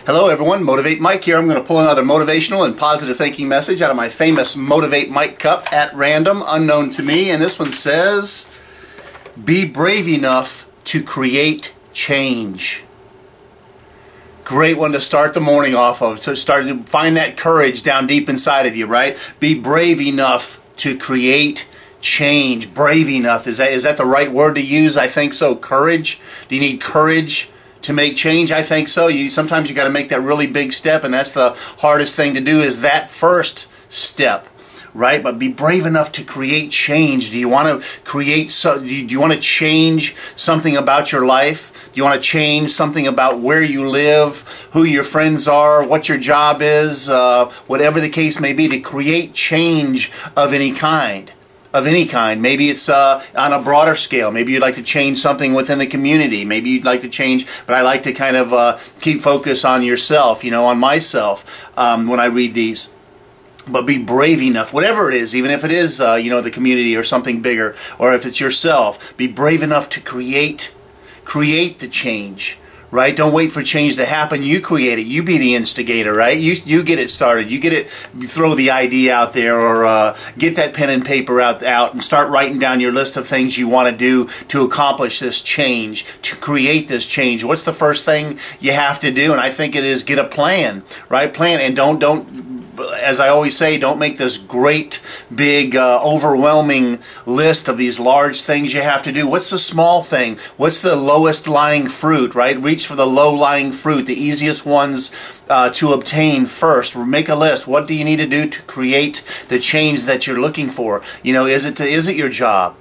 Hello everyone, Motivate Mike here. I'm going to pull another motivational and positive thinking message out of my famous Motivate Mike cup at random, unknown to me. And this one says, be brave enough to create change. Great one to start the morning off of, to start to find that courage down deep inside of you, right? Be brave enough to create change. Brave enough, is that the right word to use? I think so. Courage. Do you need courage to make change? I think so. Sometimes you got to make that really big step, and that's the hardest thing to do, is that first step, right? But be brave enough to create change. Do you want to create? Do you want to change something about your life? Do you want to change something about where you live, who your friends are, what your job is, whatever the case may be? To create change of any kind. Maybe it's on a broader scale. Maybe you'd like to change something within the community. Maybe you'd like to change, but I like to kind of keep focus on yourself, on myself when I read these. But be brave enough, whatever it is, even if it is, the community or something bigger, or if it's yourself, be brave enough to create the change. Right? Don't wait for change to happen. You create it. You be the instigator, right? You get it started. You throw the idea out there, or get that pen and paper out and start writing down your list of things you want to do to accomplish this change, to create this change. What's the first thing you have to do? And I think it is get a plan, right? Plan, and don't, as I always say, don't make this great, big, overwhelming list of these large things you have to do. What's the small thing? What's the lowest lying fruit, right? Reach for the low-lying fruit, the easiest ones to obtain first. Make a list. What do you need to do to create the change that you're looking for? Is it your job?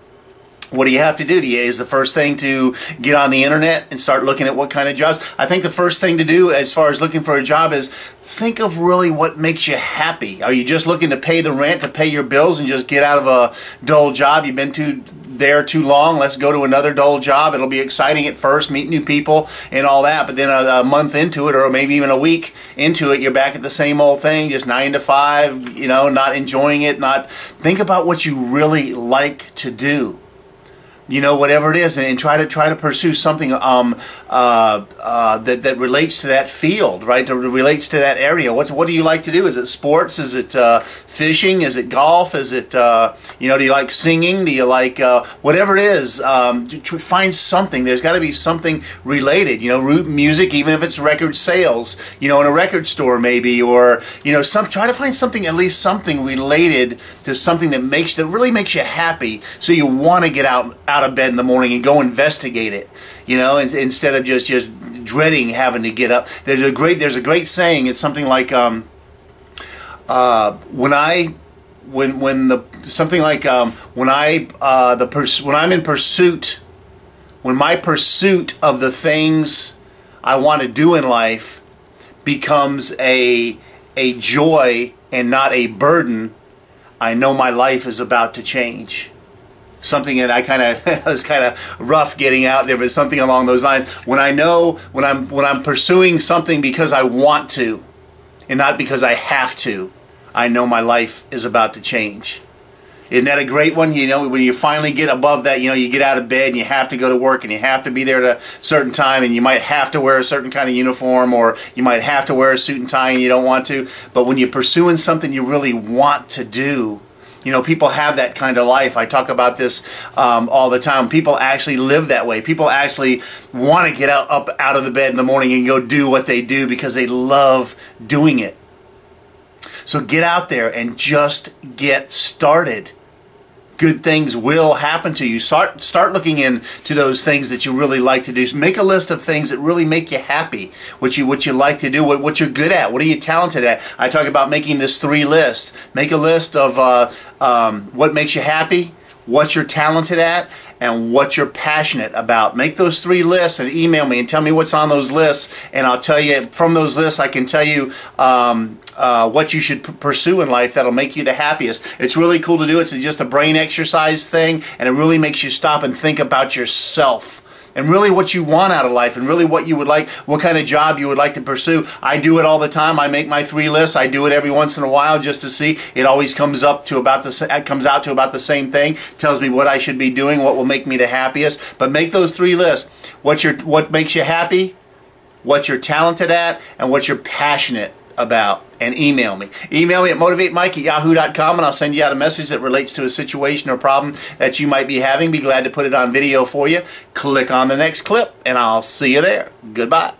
What do you have to do? Is the first thing to get on the internet and start looking at what kind of jobs? I think the first thing to do as far as looking for a job is think of really what makes you happy. Are you just looking to pay the rent, to pay your bills, and just get out of a dull job? You've been there too long. Let's go to another dull job. It'll be exciting at first, meet new people and all that, but then a month into it, or maybe even a week into it, you're back at the same old thing, just 9 to 5, not enjoying it. Think about what you really like to do. Whatever it is, and try to pursue something that relates to that field, right? That relates to that area. What do you like to do? Is it sports? Is it fishing? Is it golf? Is it do you like singing? Do you like whatever it is? Find something. There's got to be something related. Music, even if it's record sales. In a record store maybe, or try to find something, at least something related to something that really makes you happy, so you want to get out of bed in the morning and go investigate it, instead of just dreading having to get up. There's a great saying. It's something like when I'm in pursuit, when my pursuit of the things I want to do in life becomes a joy and not a burden, I know my life is about to change. Something that it was kind of rough getting out there, but something along those lines. When I'm pursuing something because I want to, and not because I have to, I know my life is about to change. Isn't that a great one? When you finally get above that, you get out of bed and you have to go to work and you have to be there at a certain time, and you might have to wear a certain kind of uniform, or you might have to wear a suit and tie and you don't want to. But when you're pursuing something you really want to do, people have that kind of life. I talk about this all the time. People actually live that way. People actually want to get up out of the bed in the morning and go do what they do because they love doing it. So get out there and just get started. Good things will happen to you. Start looking into those things that you really like to do. Make a list of things that really make you happy, what you like to do, what you're good at, what are you talented at. I talk about making this 3 list. Make a list of what makes you happy, what you're talented at, and what you're passionate about. Make those 3 lists and email me and tell me what's on those lists, and I'll tell you from those lists. I can tell you what you should pursue in life that'll make you the happiest. It's really cool to do. It's just a brain exercise thing, and it really makes you stop and think about yourself and really what you want out of life, and really what you would like, what kind of job you would like to pursue. I do it all the time. I make my 3 lists. I do it every once in a while just to see. It always comes out to about the same thing. Tells me what I should be doing, what will make me the happiest. But make those 3 lists. What makes you happy? what you're talented at and what you're passionate about, and email me. Email me at motivatemike@yahoo.com, and I'll send you out a message that relates to a situation or problem that you might be having. Be glad to put it on video for you. Click on the next clip, and I'll see you there. Goodbye.